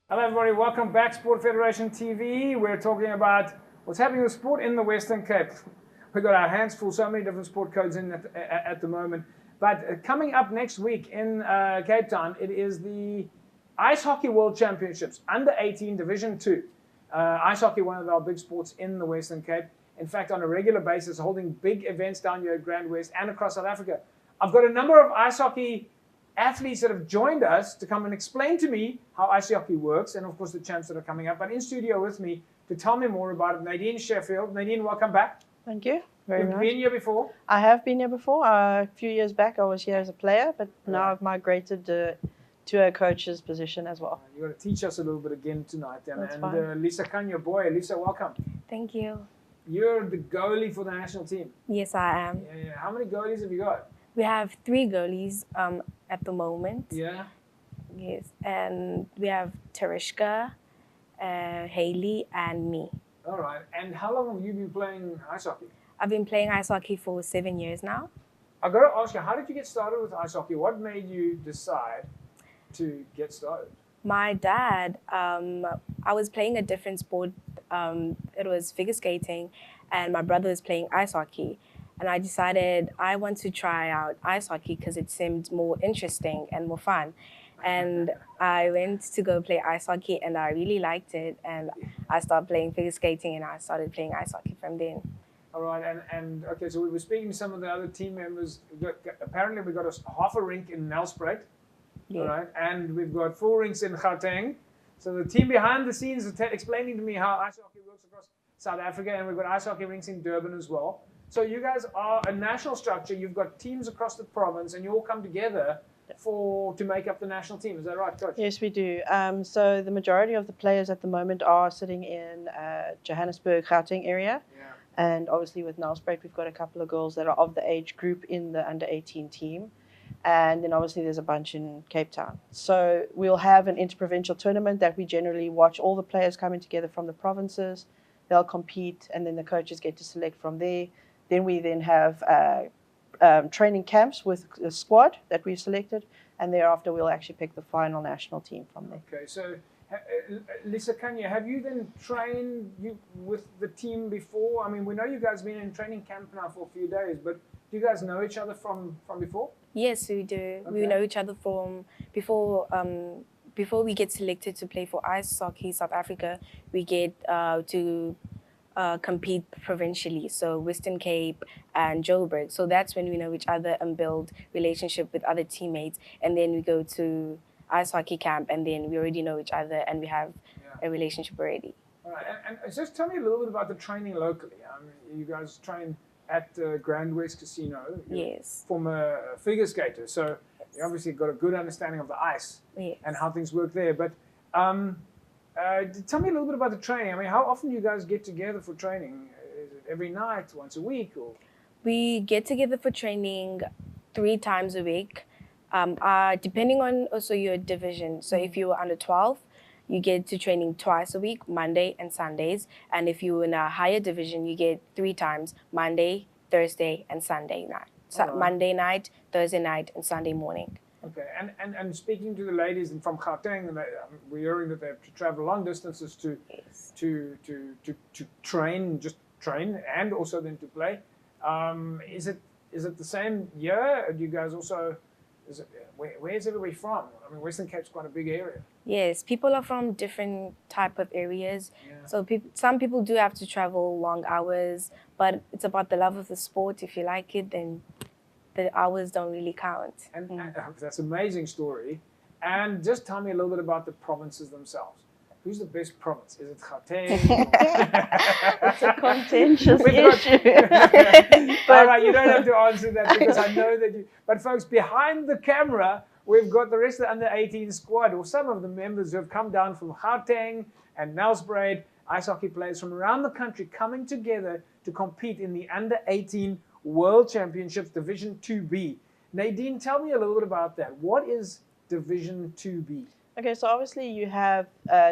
Hello everybody, welcome back Sport Federation TV. We're talking about what's happening with sport in the Western Cape. We've got our hands full, so many different sport codes in at the moment. But coming up next week in Cape Town, it is the Ice Hockey World Championships, under 18 Division 2. Ice hockey, one of our big sports in the Western Cape. In fact, on a regular basis, holding big events down here at Grand West and across South Africa. I've got a number of ice hockey athletes that have joined us to come and explain to me how ice hockey works, and of course the champs that are coming up. But in studio with me to tell me more about it, Nadine Sheffield. Nadine, welcome back. Thank you very much. You've been here before? I have been here before. A few years back I was here as a player, but now I've migrated to a coach's position as well. You've got to teach us a little bit again tonight. That's and fine. Lisa Kanya, boy, Lisa, welcome. Thank you. You're the goalie for the national team. Yes, I am. Yeah. How many goalies have you got? We have 3 goalies at the moment. Yeah. Yes, and we have Tereshka, Haley, and me. All right. And how long have you been playing ice hockey? I've been playing ice hockey for 7 years now. I've got to ask you, how did you get started with ice hockey? What made you decide to get started? My dad, I was playing a different sport. It was figure skating, and my brother was playing ice hockey. And I decided I want to try out ice hockey because it seemed more interesting and more fun. And I went to go play ice hockey, and I really liked it. And I started playing figure skating, and I started playing ice hockey from then. All right, and okay, so we were speaking to some of the other team members. Apparently, we got half a rink in Nelspruit, Yeah. all right, and we've got 4 rinks in Gauteng. So the team behind the scenes is explaining to me how ice hockey works across South Africa, and we've got ice hockey rinks in Durban as well. So you guys are a national structure. You've got teams across the province, and you all come together to make up the national team. Is that right, Coach? Yes, we do. So the majority of the players at the moment are sitting in Johannesburg, Gauteng area. Yeah. And obviously with Nelspruit, we've got a couple of girls that are of the age group in the under 18 team. And then obviously there's a bunch in Cape Town. So we'll have an interprovincial tournament that we generally watch all the players coming together from the provinces. They'll compete, and then the coaches get to select from there. Then we have training camps with a squad that we've selected, and thereafter we'll actually pick the final national team from there. Okay, so Lisa Kanya, have you then trained with the team before? I mean, we know you guys have been in training camp now for a few days, but do you guys know each other from before? Yes, we do. Okay. We know each other from before. Before we get selected to play for Ice Hockey South Africa, we get to compete provincially, so Western Cape and Joburg. So that's when we know each other and build relationship with other teammates. And then we go to ice hockey camp, and then we already know each other, and we have a relationship already. All right, and just tell me a little bit about the training locally. I mean, you guys train at Grand West Casino. Yes. Former figure skater, so you obviously got a good understanding of the ice and how things work there. But tell me a little bit about the training. I mean, how often do you guys get together for training? Is it every night, once a week, or? We get together for training 3 times a week, depending on also your division. So if you were under 12, you get to training twice a week, Monday and Sundays. And if you're in a higher division, you get 3 times, Monday, Thursday, and Sunday night. So Monday night, Thursday night, and Sunday morning. Okay, and speaking to the ladies from Gauteng, we're hearing that they have to travel long distances to train, and also then to play. Is it the same year? Do you guys also? Where's everybody from? I mean, Western Cape's quite a big area. Yes, people are from different type of areas. Yeah. So some people do have to travel long hours, but it's about the love of the sport. If you like it, then the hours don't really count. And that's an amazing story. And just tell me a little bit about the provinces themselves. Who's the best province? Is it Gauteng? It's a contentious issue. All right, you don't have to answer that because I know that you. But folks, behind the camera, we've got the rest of the under 18 squad, or some of the members who have come down from Gauteng and Nelspruit, ice hockey players from around the country coming together to compete in the under 18 World Championships Division 2B. Nadine, tell me a little bit about that. What is Division 2B? Okay, so obviously you have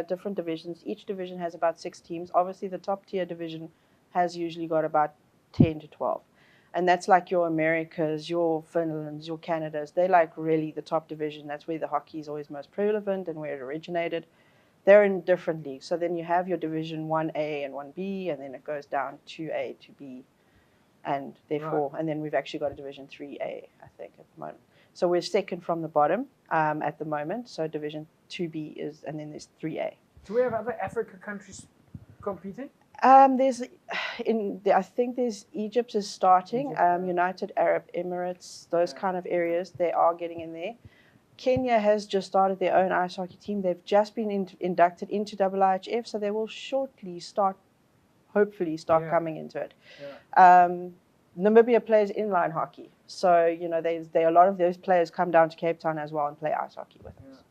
different divisions. Each division has about 6 teams. Obviously the top tier division has usually got about 10 to 12. And that's like your Americas, your Finlands, your Canadas. They're like really the top division. That's where the hockey is always most prevalent and where it originated. They're in different leagues. So then you have your Division 1A and 1B, and then it goes down 2A to B, and therefore, and then we've actually got a Division 3A, I think, at the moment. So we're second from the bottom at the moment. So Division 2B is, and then there's 3A. Do we have other Africa countries competing? I think there's Egypt is starting, United Arab Emirates, those kind of areas, they are getting in there. Kenya has just started their own ice hockey team. They've just been inducted into IIHF, so they will shortly hopefully start coming into it. Namibia plays inline hockey, so you know a lot of those players come down to Cape Town as well and play ice hockey with us.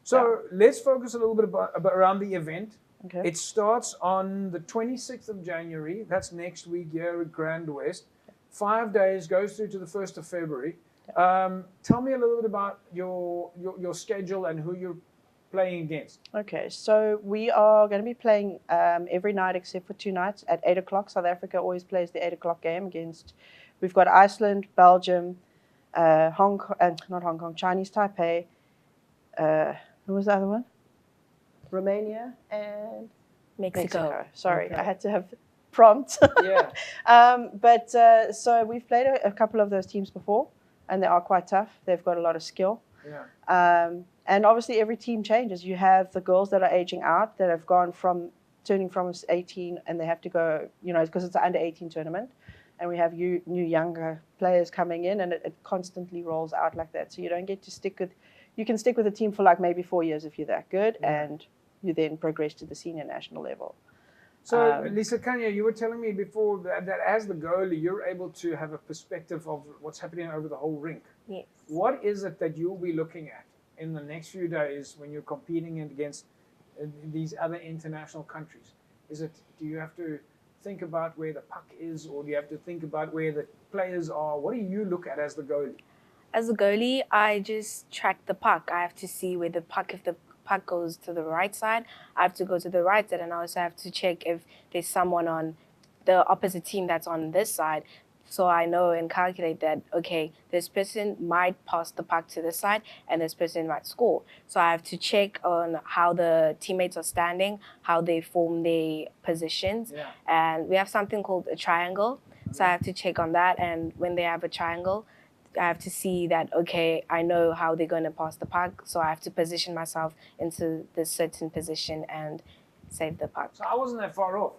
So let's focus a little bit about around the event. Okay. It starts on the 26th of January. That's next week here at Grand West. 5 days, goes through to the 1st of February. Tell me a little bit about your schedule and who you're playing against. Okay, so we are going to be playing every night except for 2 nights at 8 o'clock. South Africa always plays the 8 o'clock game against, we've got Iceland, Belgium, not Hong Kong, Chinese Taipei, who was the other one? Romania and Mexico. Sorry, okay. I had to have prompt. So we've played a couple of those teams before, and they are quite tough. They've got a lot of skill. And obviously every team changes. You have the girls that are aging out, that have gone from turning from 18, and they have to go, you know, because it's an under 18 tournament. And we have new younger players coming in, and it constantly rolls out like that. So you don't get to stick with, you can stick with a team for like maybe 4 years if you're that good, and you then progress to the senior national level. So, Lisa Kanya, you were telling me before that as the goalie, you're able to have a perspective of what's happening over the whole rink. Yes. What is it that you'll be looking at in the next few days when you're competing against these other international countries? Do you have to think about where the puck is, or do you have to think about where the players are? What do you look at as the goalie? As a goalie, I just track the puck. I have to see where the puck, if the puck goes to the right side, I have to go to the right side, and I also have to check if there's someone on the opposite team that's on this side. So I know and calculate that, okay, this person might pass the puck to this side and this person might score. So I have to check on how the teammates are standing, how they form their positions. And we have something called a triangle. So I have to check on that. And when they have a triangle, I have to see that, okay, I know how they're going to pass the puck. So I have to position myself into this certain position and save the puck. So I wasn't that far off.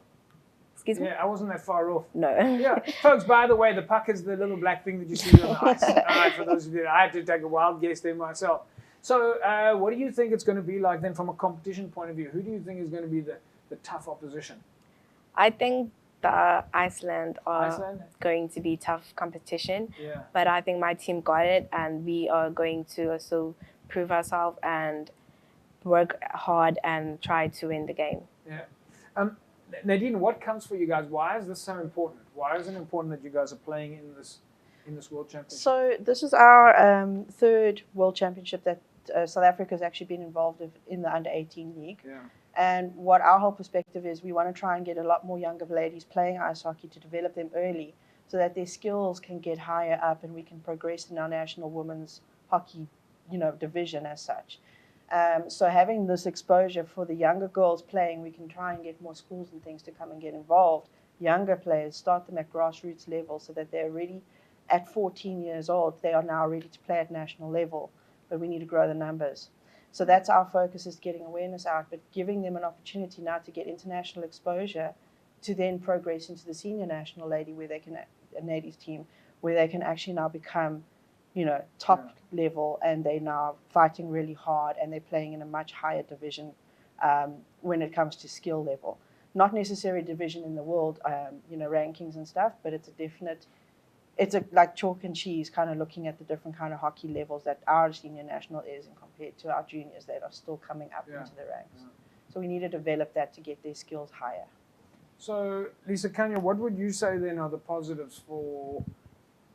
Excuse me? Yeah, I wasn't that far off. No. Yeah, folks, by the way, the puck is the little black thing that you see on the ice. All right, for those of you, I had to take a wild guess there myself. So what do you think it's going to be like then from a competition point of view? Who do you think is going to be the tough opposition? I think Iceland are going to be tough competition. But I think my team got it, and we are going to also prove ourselves and work hard and try to win the game. Nadine, what comes for you guys? Why is this so important? Why is it important that you guys are playing in this World Championship? So this is our third World Championship that South Africa has actually been involved in the under-18 league. And what our whole perspective is, we want to try and get a lot more younger ladies playing ice hockey to develop them early, so that their skills can get higher up and we can progress in our national women's hockey, division as such. So having this exposure for the younger girls playing, we can try and get more schools and things to come and get involved. Younger players, start them at grassroots level so that they're ready at 14 years old. They are now ready to play at national level, but we need to grow the numbers. So that's our focus, is getting awareness out, but giving them an opportunity now to get international exposure to then progress into the senior national ladies team, where they can actually now become top level, and they're now fighting really hard, and they're playing in a much higher division when it comes to skill level. Not necessarily division in the world, rankings and stuff, but it's like chalk and cheese, kind of looking at the different kind of hockey levels that our senior national is, and compared to our juniors that are still coming up into the ranks. So we need to develop that to get their skills higher. So, Lisa Kanya, what would you say then are the positives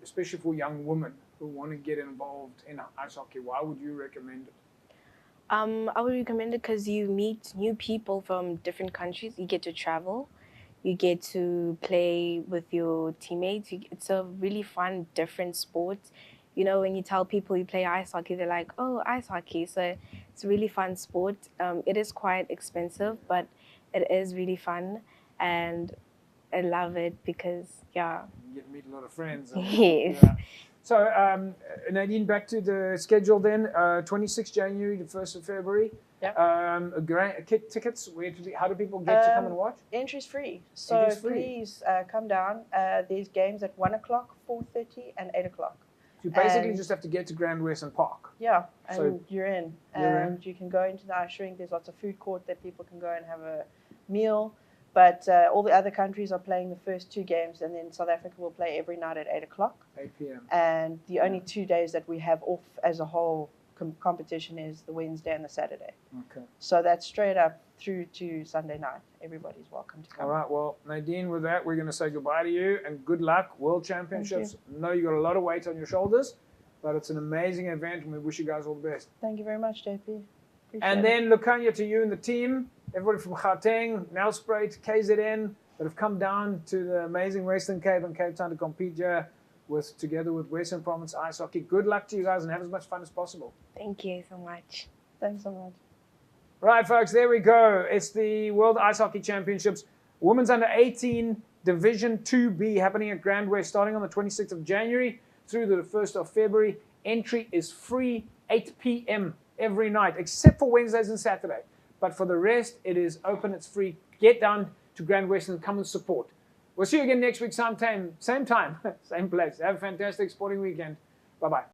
especially for young women who want to get involved in ice hockey? Why would you recommend it? I would recommend it because you meet new people from different countries. You get to travel. You get to play with your teammates. It's a really fun, different sport. you know, when you tell people you play ice hockey, they're like, oh, ice hockey. So it's a really fun sport. It is quite expensive, but it is really fun, and I love it because, yeah. You get to meet a lot of friends. And, Yes. yeah. So, Nadine, back to the schedule then. 26th January to 1st of February. Yep. Tickets, how do people get to come and watch? Entry's free. So Entry's free. please come down. There's games at 1 o'clock, 4:30, and 8 o'clock. You basically just have to get to Grand Western Park. Yeah, and So you're in. you're in. And you can go into the ice rink. There's lots of food court that people can go and have a meal. But all the other countries are playing the first 2 games, and then South Africa will play every night at 8 o'clock. 8 p.m. And the only 2 days that we have off as a whole competition is the Wednesday and the Saturday. Okay. So that's straight up through to Sunday night. Everybody's welcome to come. All right. Well, Nadine, with that, we're going to say goodbye to you and good luck. World Championships. Know you got a lot of weight on your shoulders, but it's an amazing event, and we wish you guys all the best. Thank you very much, JP. Appreciate And then Lukanya, to you and the team, everybody from Gauteng, Nelspruit, KZN, that have come down to the amazing Western Cape and Cape Town to compete here together with Western Province Ice Hockey. Good luck to you guys and have as much fun as possible. Thank you so much. Thanks so much. Right, folks, there we go. It's the World Ice Hockey Championships. Women's Under 18 Division 2B happening at Grand West starting on the 26th of January through to the 1st of February. Entry is free, 8 p.m. every night, except for Wednesdays and Saturday. But for the rest, it is open, it's free. Get down to Grand West and come and support. We'll see you again next week, same time, same place. Have a fantastic sporting weekend. Bye-bye.